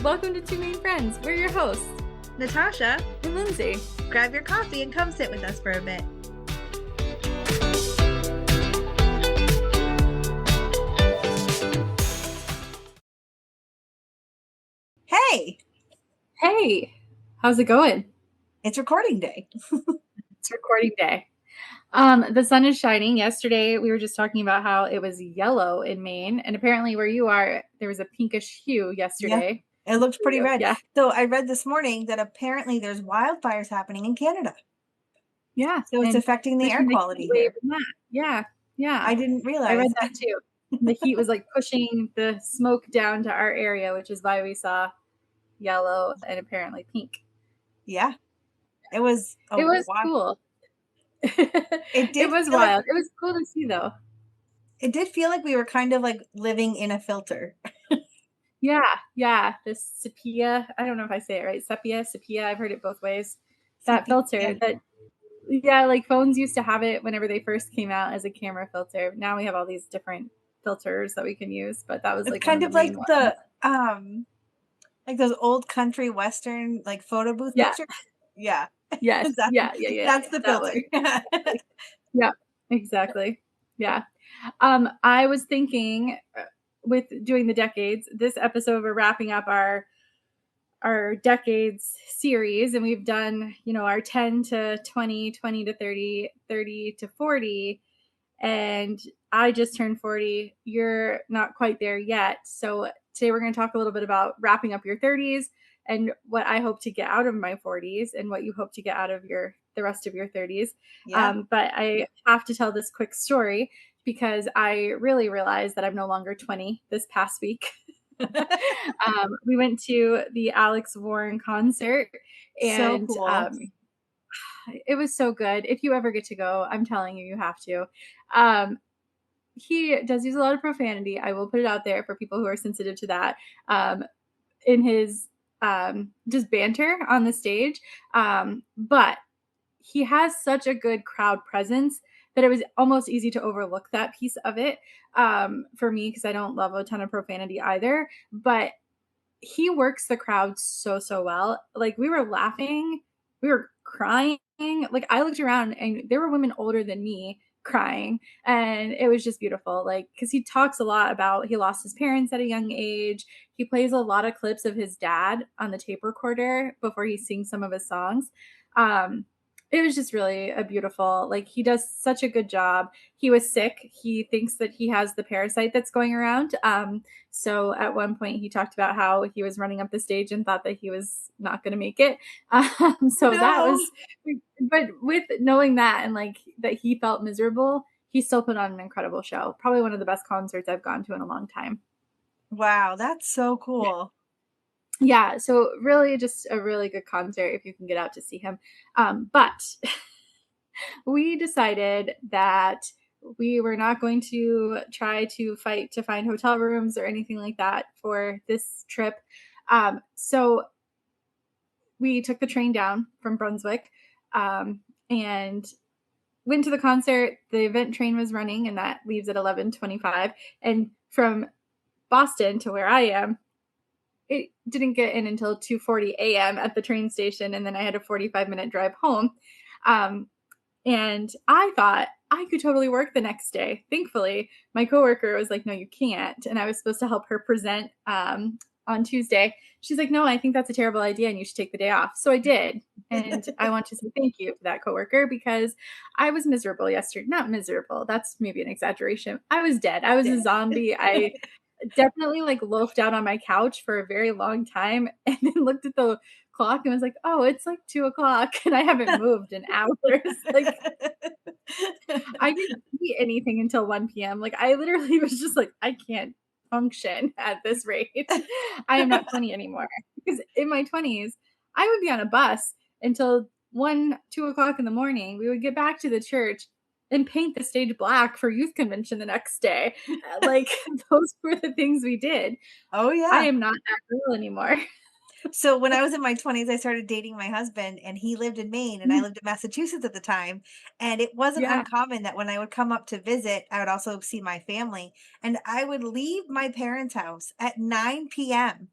Welcome to Two Main Friends. We're your hosts, Natasha and Lindsey. Grab your coffee and come sit with us for a bit. Hey! Hey, how's it going? It's recording day. It's recording day. The sun is shining. Yesterday, we were just talking about how it was yellow in Maine, and apparently where you are, there was a pinkish hue yesterday. Yeah, it looked pretty red. Yeah. So I read this morning that apparently there's wildfires happening in Canada. Yeah. So it's affecting the air quality here. Yeah. I didn't realize. I read that too. The heat was like pushing the smoke down to our area, which is why we saw yellow and apparently pink. Yeah. It was cool. It was wild. It was cool to see, though. It did feel like we were kind of like living in a filter. Yeah. This sepia. I don't know if I say it right. Sepia. I've heard it both ways. That filter like phones used to have it whenever they first came out as a camera filter. Now we have all these different filters that we can use, but that was like kind of like like those old country western like photo booth pictures. Yeah. Yes. Yeah. That's the filter. Yeah, exactly. Yeah. I was thinking with doing the decades, this episode we're wrapping up our decades series, and we've done, our 10 to 20, 20 to 30, 30 to 40, and I just turned 40. You're not quite there yet. So today we're going to talk a little bit about wrapping up your 30s and what I hope to get out of my 40s and what you hope to get out of the rest of your 30s. Yeah. But I have to tell this quick story because I really realized that I'm no longer 20 this past week. We went to the Alex Warren concert, and so cool. It was so good. If you ever get to go, I'm telling you, you have to. He does use a lot of profanity. I will put it out there for people who are sensitive to that. In his just banter on the stage. But he has such a good crowd presence that it was almost easy to overlook that piece of it for me, because I don't love a ton of profanity either. But he works the crowd so well. Like, we were laughing, we were crying. Like, I looked around and there were women older than me crying, and it was just beautiful. Like, because he talks a lot about he lost his parents at a young age. He plays a lot of clips of his dad on the tape recorder before he sings some of his songs. It was just really a beautiful, like, he does such a good job. He was sick. He thinks that he has the parasite that's going around. So at one point he talked about how he was running up the stage and thought that he was not going to make it. That was, but with knowing that and like that he felt miserable, he still put on an incredible show. Probably one of the best concerts I've gone to in a long time. Wow, that's so cool. Yeah, so really just a really good concert if you can get out to see him. But we decided that we were not going to try to fight to find hotel rooms or anything like that for this trip. So we took the train down from Brunswick and went to the concert. The event train was running, and that leaves at 11:25. And from Boston to where I am, it didn't get in until 2:40 a.m. at the train station, and then I had a 45-minute drive home. And I thought I could totally work the next day. Thankfully, my coworker was like, no, you can't. And I was supposed to help her present on Tuesday. She's like, no, I think that's a terrible idea and you should take the day off. So I did. And I want to say thank you to that coworker, because I was miserable yesterday. Not miserable. That's maybe an exaggeration. I was dead. I was a zombie. I definitely like loafed out on my couch for a very long time, and then looked at the clock and was like, oh, it's like 2:00 and I haven't moved in hours. Like, I didn't eat anything until 1 p.m. Like, I literally was just like, I can't function at this rate. I am not 20 anymore, because in my 20s I would be on a bus until 2:00 in the morning. We would get back to the church and paint the stage black for youth convention the next day. Like, those were the things we did. Oh yeah. I am not that girl anymore. So when I was in my 20s, I started dating my husband, and he lived in Maine and I lived in Massachusetts at the time. And it wasn't uncommon that when I would come up to visit, I would also see my family, and I would leave my parents' house at 9 p.m.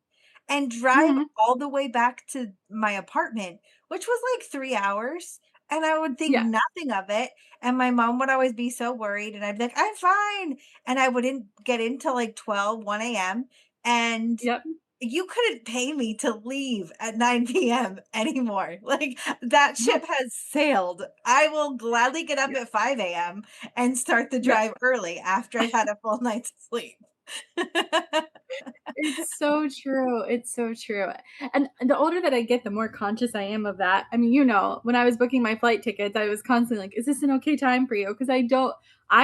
and drive Hmm. all the way back to my apartment, which was like 3 hours, and I would think Yeah. nothing of it, and my mom would always be so worried, and I'd be like, "I'm fine," and I wouldn't get in till like 1 AM, and Yep. you couldn't pay me to leave at 9 p.m. anymore. Like, that Yeah. ship has sailed. I will gladly get up Yeah. at 5 a.m. and start the Yeah. drive early after I've had a full night's sleep. It's so true. It's so true. And the older that I get, the more conscious I am of that. I mean, when I was booking my flight tickets, I was constantly like, is this an okay time for you? Because I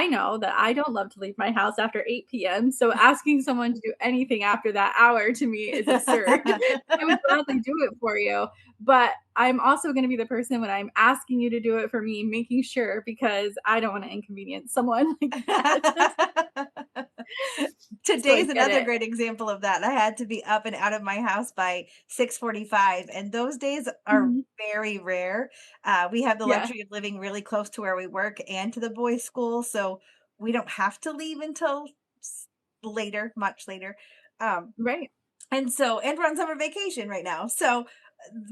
know that I don't love to leave my house after 8 p.m. So asking someone to do anything after that hour to me is absurd. I would gladly do it for you. But I'm also going to be the person when I'm asking you to do it for me, making sure because I don't want to inconvenience someone like that. So I Today's get another it. great example of that. I had to be up and out of my house by 6:45, and those days are Mhm. very rare. We have the Yeah. luxury of living really close to where we work and to the boys' school, so we don't have to leave until s later, much later. Um, Right. and we're on summer vacation right now. So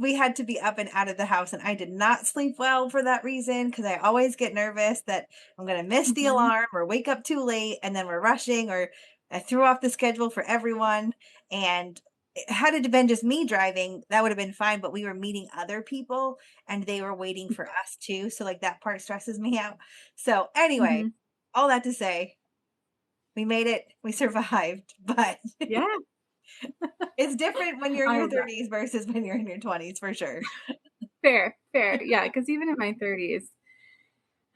we had to be up and out of the house, and I did not sleep well for that reason because I always get nervous that I'm going to miss the Mhm. alarm or wake up too late and then we're rushing, or I threw off the schedule for everyone. And had it been just me driving, that would have been fine. But we were meeting other people and they were waiting for us too. So, like, that part stresses me out. So, anyway, Mhm. all that to say, we made it, we survived, but Yeah, it's different when you're in I your love that. 30s versus when you're in your 20s for sure. Fair, fair. Yeah, because even in my 30s,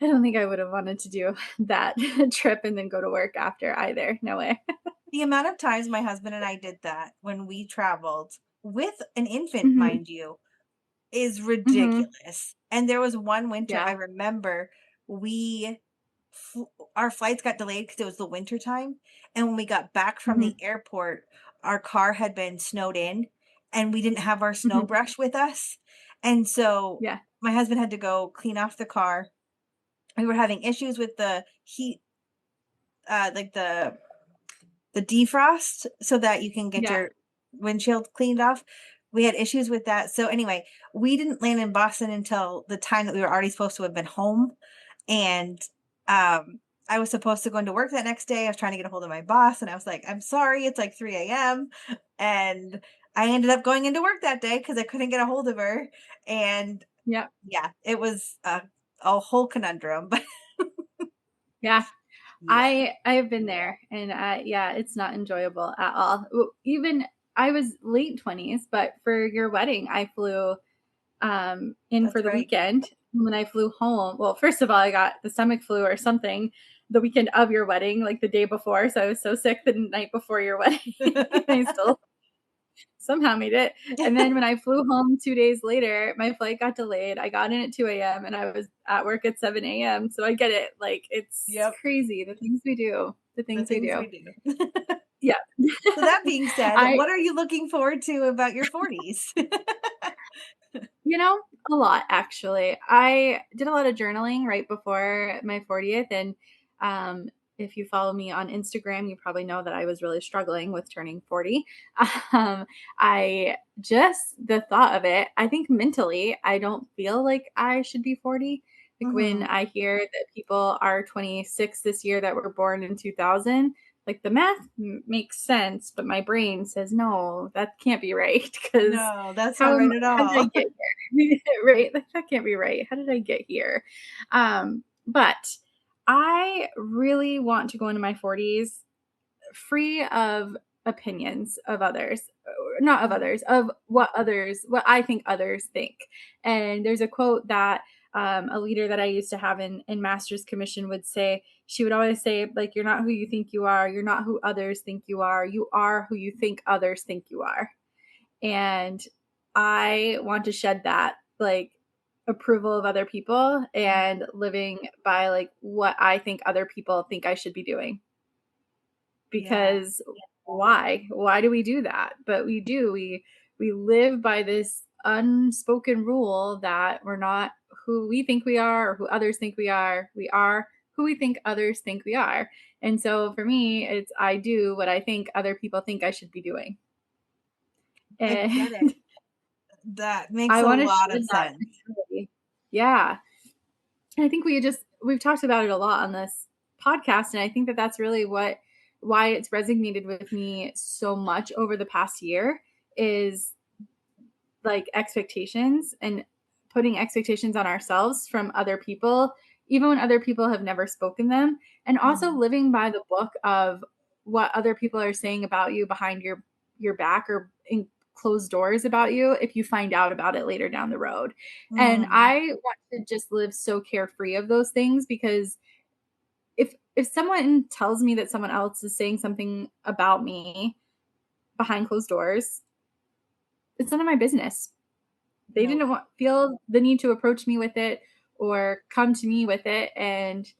I don't think I would have wanted to do that trip and then go to work after either. No way. The amount of times my husband and I did that when we traveled with an infant, Mhm. mind you, is Mhm. ridiculous. And there was one winter I Yeah. remember we fl our flights got delayed because it was the winter time, and when we got back from the Mhm. airport, our car had been snowed in, and we didn't have our snow Mhm. brush with us, and so Yeah. my husband had to go clean off the car. We were having issues with the heat, like the defrost so that you can get Yeah. your windshield cleaned off. We had issues with that. So anyway, we didn't land in Boston until the time that we were already supposed to have been home. And I was supposed to go into work that next day. I was trying to get a hold of my boss and I was like, I'm sorry, it's like 3 a.m. And I ended up going into work that day because I couldn't get a hold of her. And Yeah. yeah, it was a whole conundrum. But Yeah. yeah, I've been there and yeah, it's not enjoyable at all. Even I was late 20s, but for your wedding, I flew in for that's the right. weekend. When I flew home, well, first of all, I got the stomach flu or something the weekend of your wedding, like the day before. So I was so sick the night before your wedding. I still somehow made it. And then when I flew home 2 days later, my flight got delayed. I got in at 2 a.m. and I was at work at 7 a.m. So I get it. Like it's Yep. crazy the things we do. The The things we things do. we do. Yeah. So that being said, I what are you looking forward to about your 40s? You know, a lot actually. I did a lot of journaling right before my 40th. And if you follow me on Instagram, you probably know that I was really struggling with turning 40. Um, the thought of it, I think mentally, I don't feel like I should be 40. Like when Mhm. I hear that people are 26 this year that were born in 2000, like the math makes sense, but my brain says, no, that can't be right. Because No, that's not right at how did I all. get here? Right? Like, that can't be right. How did I get here? But I really want to go into my 40s free of opinions of others, not of Mhm. others, of what I think others think. And there's a quote that a leader that I used to have in master's commission would say. She would always say, like, you're not who you think you are. You're not who others think you are. You are who you think others think you are. And I want to shed that, like, approval of other people and living by like what I think other people think I should be doing. Yeah. Because why do we do that? But we do. We live by this unspoken rule that we're not who we think we are or who others think we are. We are who we think others think we are. And so for me, it's I do what I think other people think I should be doing. I get it. And That makes I a want to lot of shed that sense. mentality. Yeah. And I think we've talked about it a lot on this podcast. And I think that that's really why it's resonated with me so much over the past year is like expectations and putting expectations on ourselves from other people, even when other people have never spoken them. And also Mhm. living by the book of what other people are saying about you behind your back or in closed doors about you if you find out about it later down the road. And Mm. I want to just live so carefree of those things because if someone tells me that someone else is saying something about me behind closed doors, it's none of my business. They Nope. didn't feel the need to approach me with it or come to me with it, and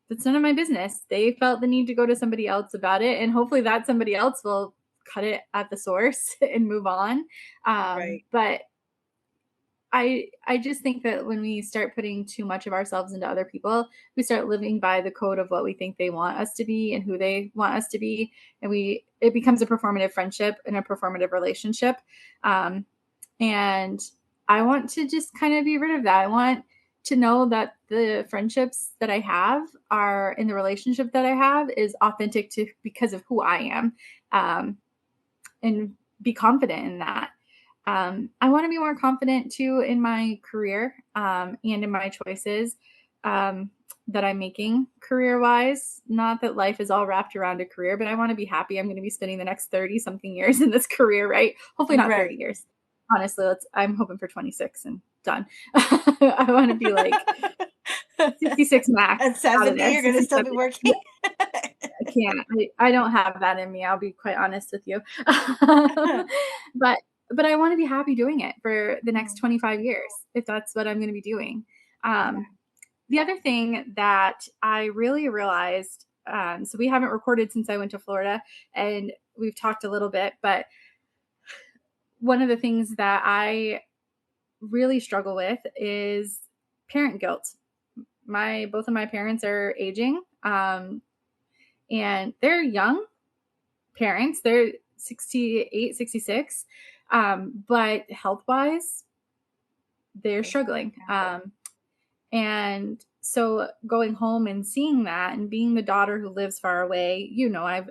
that's none of my business. They felt the need to go to somebody else about it, and hopefully that somebody else will cut it at the source and move on. Right. But I just think that when we start putting too much of ourselves into other people, we start living by the code of what we think they want us to be and who they want us to be, and it becomes a performative friendship and a performative relationship. Um, and I want to just kind of be rid of that. I want to know that the friendships that I have are in the relationship that I have is authentic to because of who I am, um, and be confident in that. I want to be more confident too in my career, and in my choices, that I'm making career wise. Not that life is all wrapped around a career, but I want to be happy. I'm going to be spending the next 30 something years in this career, right? Hopefully not 30 Right. years. Honestly, I'm hoping for 26 and done. I want to be like 66 max At out of 70, there. you're gonna still 67. be working? Yeah, I can't. I don't have that in me. I'll be quite honest with you. but but I want to be happy doing it for the next Mhm. 25 years if that's what I'm going to be doing. Yeah. The other thing that I really realized, so we haven't recorded since I went to Florida, and we've talked a little bit, but one of the things that I really struggle with is parent guilt. My both of my parents are aging, and they're young parents. They're 68, 66, but health wise, they're struggling. And so going home and seeing that and being the daughter who lives far away,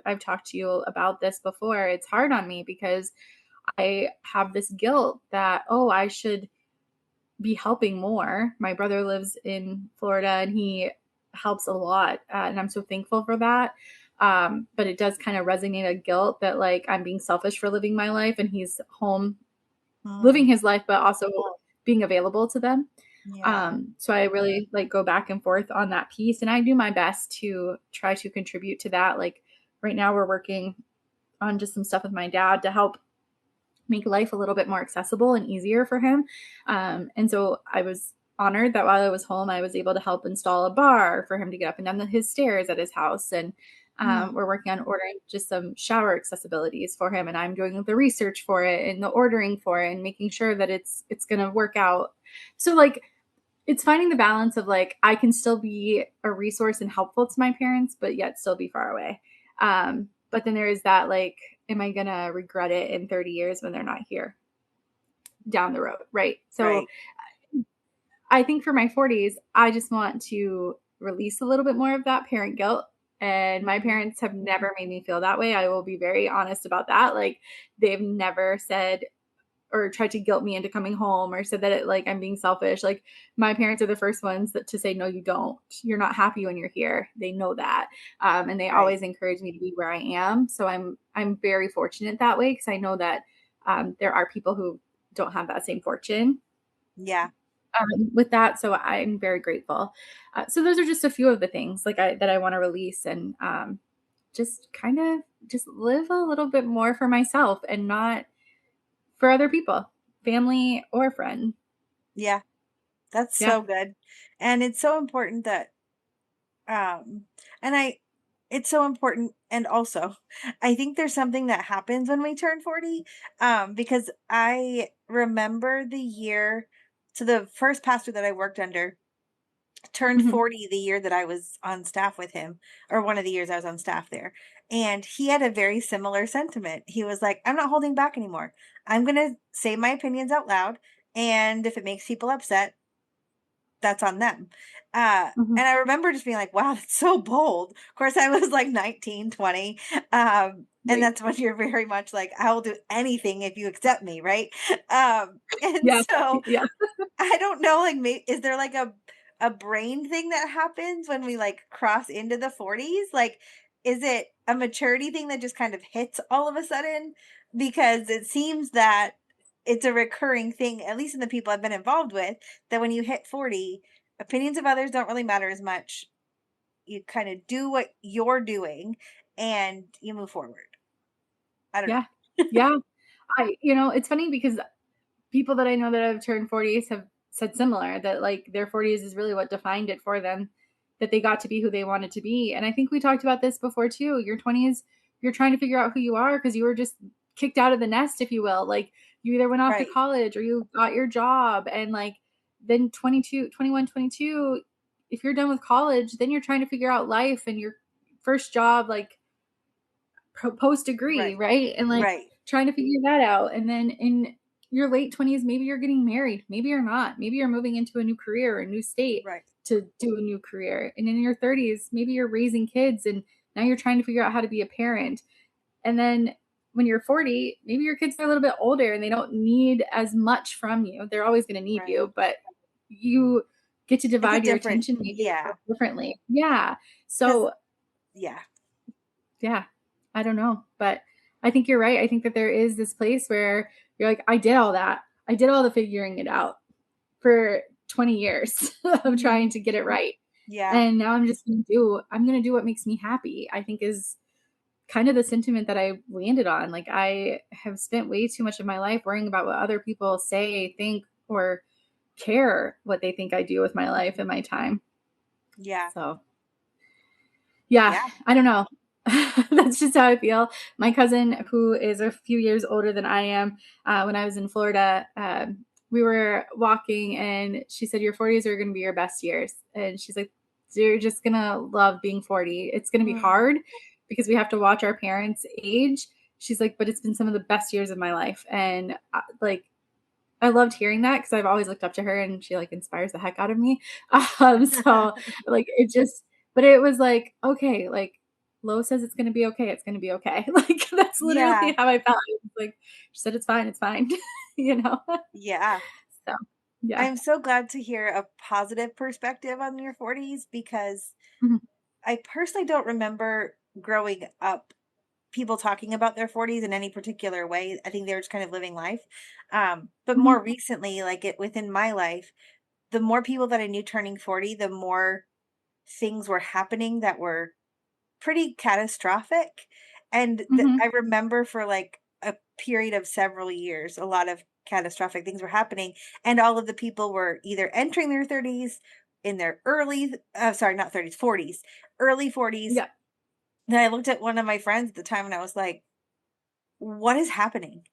I've talked to you about this before. It's hard on me because I have this guilt that, oh, I should be helping more. My brother lives in Florida and he helps a lot. And I'm so thankful for that. But it does kind of resonate a guilt that like I'm being selfish for living my life and he's home living Mm. his life, but also being available to them. Yeah. So I really like go back and forth on that piece and I do my best to try to contribute to that. Like right now we're working on just some stuff with my dad to help make life a little bit more accessible and easier for him. And so I was honored that while I was home, I was able to help install a bar for him to get up and down his stairs at his house. And Mm. we're working on ordering just some shower accessibilities for him. And I'm doing the research for it and the ordering for it and making sure that it's going to work out. So like it's finding the balance of like I can still be a resource and helpful to my parents, but yet still be far away. But then there is that like, am I gonna regret it in 30 years when they're not here down the road, right? So Right. I think for my 40s, I just want to release a little bit more of that parent guilt. And my Mhm. parents have never made me feel that way. I will be very honest about that. Like they've never said, or tried to guilt me into coming home or said that like I'm being selfish. Like my parents are the first ones to say, no, you don't. You're not happy when you're here. They know that. And they Right. always encourage me to be where I am. So I'm very fortunate that way because I know that there are people who don't have that same fortune Yeah. with that. So I'm very grateful. So those are just a few of the things that I want to release and just kind of just live a little bit more for myself and not for other people, family or friend. Yeah. That's Yeah. so good. And it's so important that um and I it's so important, and also I think there's something that happens when we turn 40, because I remember the year, so the first pastor that I worked under, turned Mhm. 40 the year that I was on staff with him, or one of the years I was on staff there. And he had a very similar sentiment. He was like, I'm not holding back anymore. I'm going to say my opinions out loud. And if it makes people upset, that's on them. Mhm. And I remember just being like, wow, that's so bold. Of course, I was like 19, 20. And Right. that's when you're very much like, I will do anything if you accept me, right? And Yeah. so Yeah. I don't know, like, is there like a brain thing that happens when we like cross into the 40s? Like, is it a maturity thing that just kind of hits all of a sudden? Because it seems that it's a recurring thing, at least in the people I've been involved with, that when you hit 40, opinions of others don't really matter as much. You kind of do what you're doing and you move forward. I don't Yeah. know. Yeah. It's funny because people that I know that have turned 40s have said similar that like their 40s is really what defined it for them, that they got to be who they wanted to be. And I think we talked about this before too. Your 20s, you're trying to figure out who you are because you were just kicked out of the nest, if you will. Like you either went off to Right, college or you got your job. And like then 22, 21, 22, if you're done with college, then you're trying to figure out life and your first job, like post degree, right, right? And like right, trying to figure that out. And then in your late 20s, maybe you're getting married, maybe you're not, maybe you're moving into a new career or a new state right, to do a new career. And in your 30s, maybe you're raising kids and now you're trying to figure out how to be a parent. And then when you're 40, maybe your kids are a little bit older and they don't need as much from you. They're always going to need right. you, but you get to It's a divide your different, attention maybe a yeah. little differently. Yeah. Because So yeah. yeah, I don't know, but I think you're right. I think that there is this place where you're like, I did all that. I did all the figuring it out for 20 years of trying Mhm. to get it right. Yeah, And now I'm going to do what makes me happy, I think is kind of the sentiment that I landed on. Like I have spent way too much of my life worrying about what other people say, think, or care what they think I do with my life and my time. yeah, So yeah, yeah. I don't know. That's just how I feel. My cousin, who is a few years older than I am, when I was in Florida, we were walking and she said, your 40s are going to be your best years. And she's like, you're just going to love being 40. It's going to be Mm, hard because we have to watch our parents age. She's like, but it's been some of the best years of my life. And like, I loved hearing that because I've always looked up to her and she like inspires the heck out of me. So like it just, but it was like, okay, like Lo says it's gonna be okay, it's gonna be okay. Like that's literally yeah, how I felt. Like she said it's fine, you know? yeah. So yeah. I'm so glad to hear a positive perspective on your 40s because Mhm. I personally don't remember growing up people talking about their 40s in any particular way. I think they were just kind of living life. But Mhm. more recently, like it within my life, the more people that I knew turning 40, the more things were happening that were pretty catastrophic, and Mhm. I remember for, like, a period of several years, a lot of catastrophic things were happening, and all of the people were either entering their 30s, in their early sorry, not 30s, 40s, early 40s. Yeah. Then I looked at one of my friends at the time, and I was like, "What is happening?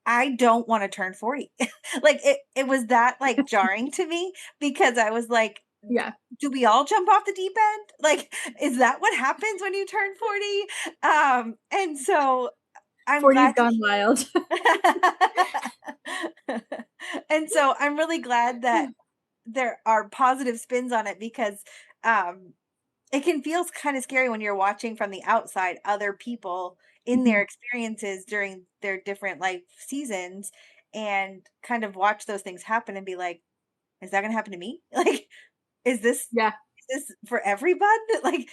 I don't wanna turn 40." Like, it was that, like, jarring to me because I was like, Yeah. do we all jump off the deep end? Like, is that what happens when you turn 40?" And so I'm 40's glad to gone wild. and so I'm really glad that there are positive spins on it because, um, it can feel kind of scary when you're watching from the outside other people in their Mhm. experiences during their different life seasons and kind of watch those things happen and be like, "Is that gonna happen to me?" Like, is this Yeah. is this for everyone? Like,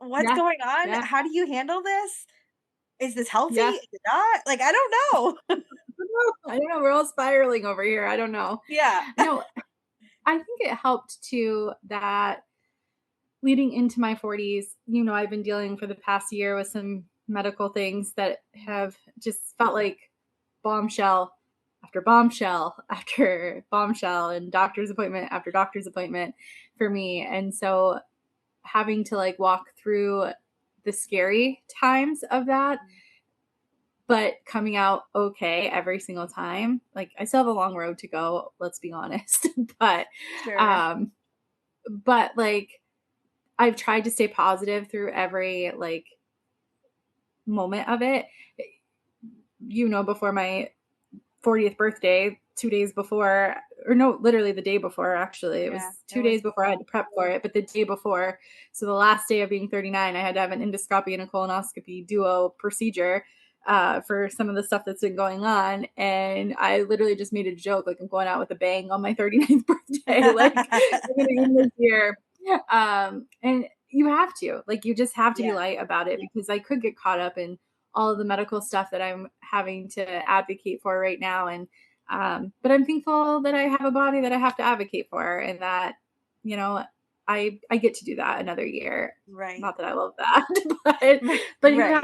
what's Yeah. going on? Yeah. How do you handle this? Is this healthy? Yeah. Is it not? Like, I don't know. I don't know. We're all spiraling over here. I don't know. Yeah. You know, I think it helped too that leading into my 40s, I've been dealing for the past year with some medical things that have just felt like bombshell after bombshell after bombshell and doctor's appointment after doctor's appointment for me. And so having to like walk through the scary times of that, but coming out okay every single time. Like I still have a long road to go, let's be honest. But Sure. um but like I've tried to stay positive through every like moment of it. Before my 40th birthday, 2 days before, or no, literally the day before, actually. It Yeah, was it 2 days was. before I had to prep for it, but the day before, so the last day of being 39, I had to have an endoscopy and a colonoscopy duo procedure for some of the stuff that's been going on. And I literally just made a joke, like I'm going out with a bang on my 39th birthday, like I'm going to end this year. And you have to, like, you just have to be Yeah, light about it because I could get caught up in all of the medical stuff that I'm having to advocate for right now. And but I'm thankful that I have a body that I have to advocate for, and that you know I get to do that another year. right. Not that I love that, but but Right.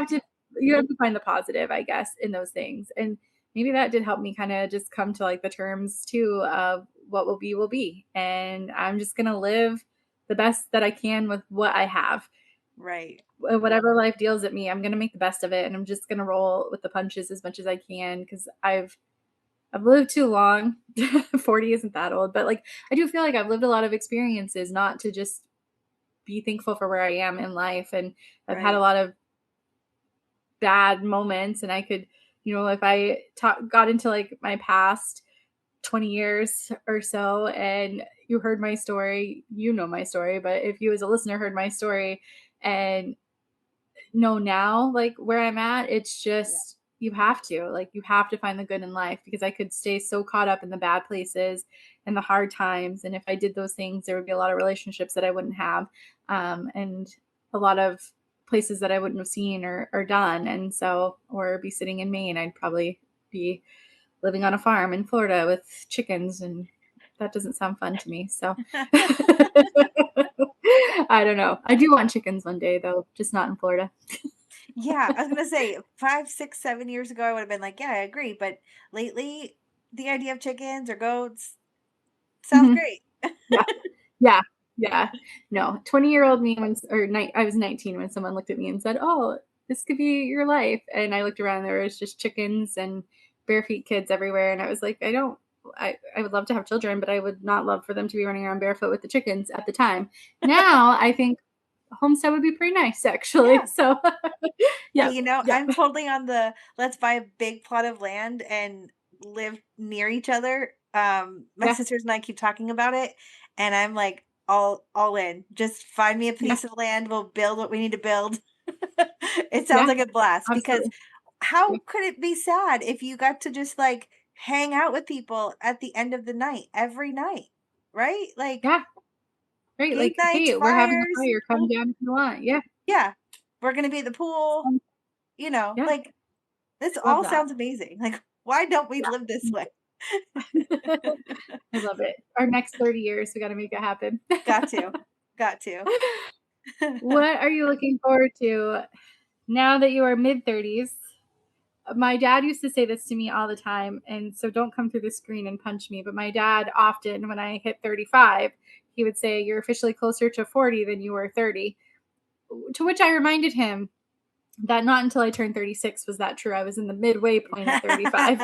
you have to find the positive, I guess, in those things. And maybe that did help me kind of just come to like the terms too of what will be, and I'm just gonna live the best that I can with what I have. Right. Whatever life deals at me, I'm gonna make the best of it, and I'm just gonna roll with the punches as much as I can because I've lived too long. 40 isn't that old, but like I do feel like I've lived a lot of experiences, not to just be thankful for where I am in life. And I've had a Right. lot of bad moments, and I could, if I got into like my past 20 years or so and you heard my story, my story, but if you as a listener heard my story and know now like where I'm at, it's Yeah. just you have to find the good in life, because I could stay so caught up in the bad places and the hard times. And if I did those things, there would be a lot of relationships that I wouldn't have, and a lot of places that I wouldn't have seen or done. And so, or be sitting in Maine, I'd probably be living on a farm in Florida with chickens, and that doesn't sound fun to me. So I don't know. I do want chickens one day though, just not in Florida. Yeah, I was gonna say 5, 6, 7 years ago, I would have been like, yeah, I agree. But lately, the idea of chickens or goats sounds Mhm. great. Yeah. Yeah. Yeah. No, 20-year-old me I was 19 when someone looked at me and said, "Oh, this could be your life." And I looked around, there was just chickens and bare feet kids everywhere. And I was like, I would love to have children, but I would not love for them to be running around barefoot with the chickens at the time. Now I think a homestead would be pretty nice, actually. Yeah. So Hey, yeah. Yeah. I'm totally on the let's buy a big plot of land and live near each other. My Yeah. sisters and I keep talking about it, and I'm like all in. Just find me a Yeah. piece of land, we'll build what we need to build. It sounds Yeah. like a blast because Absolutely. how Yeah. could it be sad if you got to just like hang out with people at the end of the night every night, right? Like Yeah. Right. game Like, nights, hey, we're having a fires. fire. Come down if you want. Yeah. Yeah, we're gonna be at the pool, Yeah. like this Love all that. sounds amazing. Like, why don't we live this Yeah. way? I love it. Our next 30 years, we got to make it happen. Got to. Got to. What are you looking forward to now that you are mid 30s? My dad used to say this to me all the time, and so don't come through the screen and punch me. But my dad often, when I hit 35, he would say, "You're officially closer to 40 than you were 30." To which I reminded him that not until I turned 36 was that true. I was in the midway point at 35.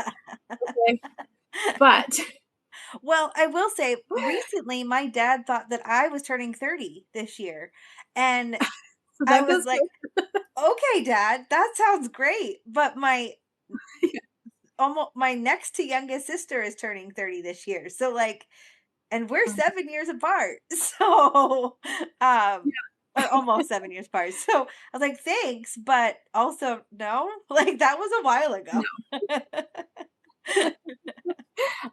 Okay. But Well, I will say recently my dad thought that I was turning 30 this year. And so I that was feels like, okay, dad, that sounds great. But good. almost my next to youngest sister is turning 30 this year. So like, and we're 7 years apart. So um or almost 7 years apart. So I was like, thanks, but also no, like that was a while ago.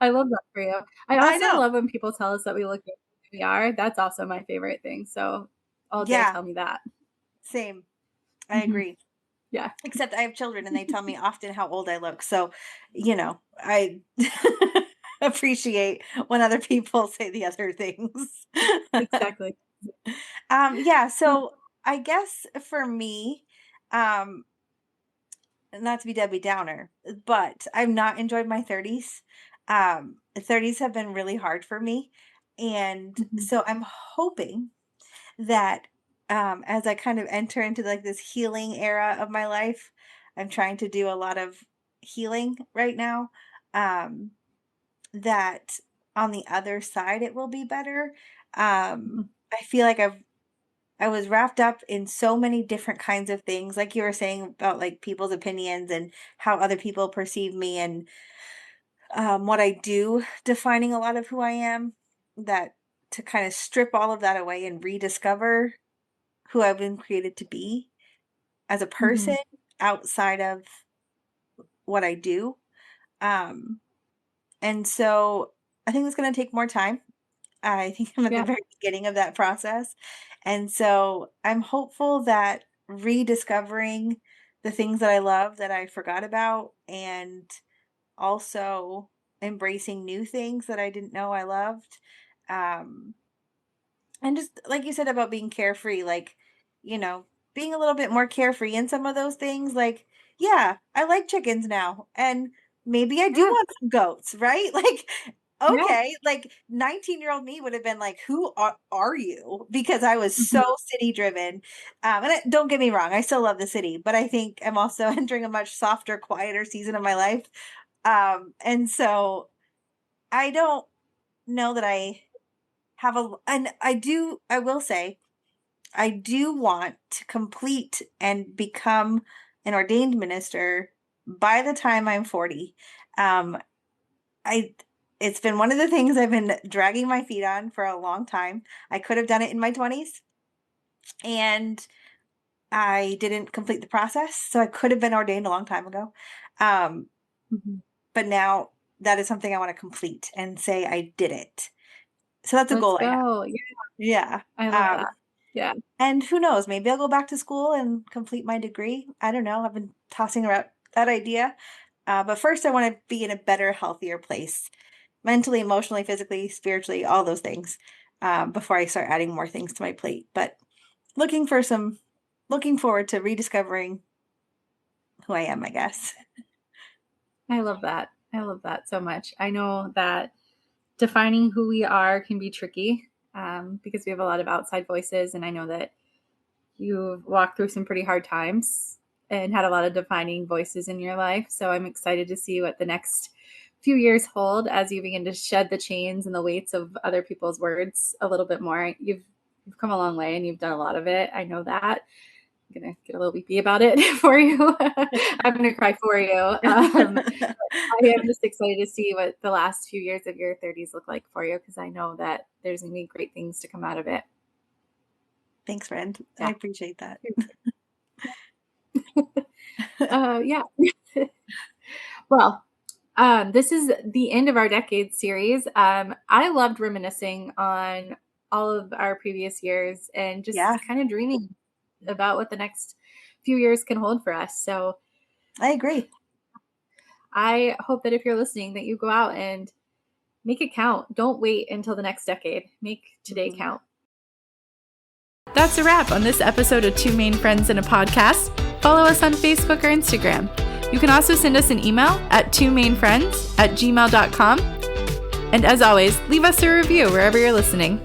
I love that for you. I I also know. love when people tell us that we look younger than we are. That's also my favorite thing. So all day Yeah, tell me that. same. I Mhm. agree. Yeah, Except I have children and they tell me often how old I look. So, I appreciate when other people say the other things. exactly. Yeah, So, so I guess for me, um, not to be Debbie Downer, but I've not enjoyed my 30s. 30s have been really hard for me. And mhm, so I'm hoping that as I kind of enter into like this healing era of my life, I'm trying to do a lot of healing right now. Um, that on the other side it will be better. Mhm. I feel like I was wrapped up in so many different kinds of things, like you were saying about like people's opinions and how other people perceive me and what I do defining a lot of who I am, that to kind of strip all of that away and rediscover who I've been created to be as a person Mhm. outside of what I do. Um, and so I think it's going to take more time. I think I'm at the Yeah. very beginning of that process. And so I'm hopeful that rediscovering the things that I love that I forgot about, and also embracing new things that I didn't know I loved. Um, and just like you said about being carefree, like, you know, being a little bit more carefree in some of those things. Like, yeah, I like chickens now. And maybe I do Yeah. want some goats, right? Like, Yeah. okay, like 19-year-old me would have been like, who are you? Because I was Mhm. so city driven. Don't get me wrong, I still love the city, but I think I'm also entering a much softer, quieter season of my life. And so I don't know that I have and I will say, I do want to complete and become an ordained minister by the time I'm 40. Um, I it's been one of the things I've been dragging my feet on for a long time. I could have done it in my 20s, and I didn't complete the process, so I could have been ordained a long time ago. Um, Mhm. but now that is something I want to complete and say I did it. So that's a Let's goal I have. go. Yeah. Yeah. I love Um, that. Yeah. And who knows, maybe I'll go back to school and complete my degree. I don't know. I've been tossing around that idea. But first, I want to be in a better, healthier place mentally, emotionally, physically, spiritually, all those things before I start adding more things to my plate. But looking for some, looking forward to rediscovering who I am, I guess. I love that. I love that so much. I know that defining who we are can be tricky because we have a lot of outside voices. And I know that you've walked through some pretty hard times and had a lot of defining voices in your life. So I'm excited to see what the next few years hold as you begin to shed the chains and the weights of other people's words a little bit more. You've come a long way and you've done a lot of it. I know that. I'm gonna get a little weepy about it for you. I'm gonna cry for you. I am just excited to see what the last few years of your 30s look like for you because I know that there's gonna be great things to come out of it. Thanks, friend. I Yeah. appreciate that. Yeah. Well, this is the end of our decade series. I loved reminiscing on all of our previous years and Yeah, just kind of dreaming about what the next few years can hold for us. So I agree. I hope that if you're listening, that you go out and make it count. Don't wait until the next decade. Make today Mhm. count. That's a wrap on this episode of Two Main Friends in a Podcast. Follow us on Facebook or Instagram. You can also send us an email at twomainfriends@gmail.com. And as always, leave us a review wherever you're listening.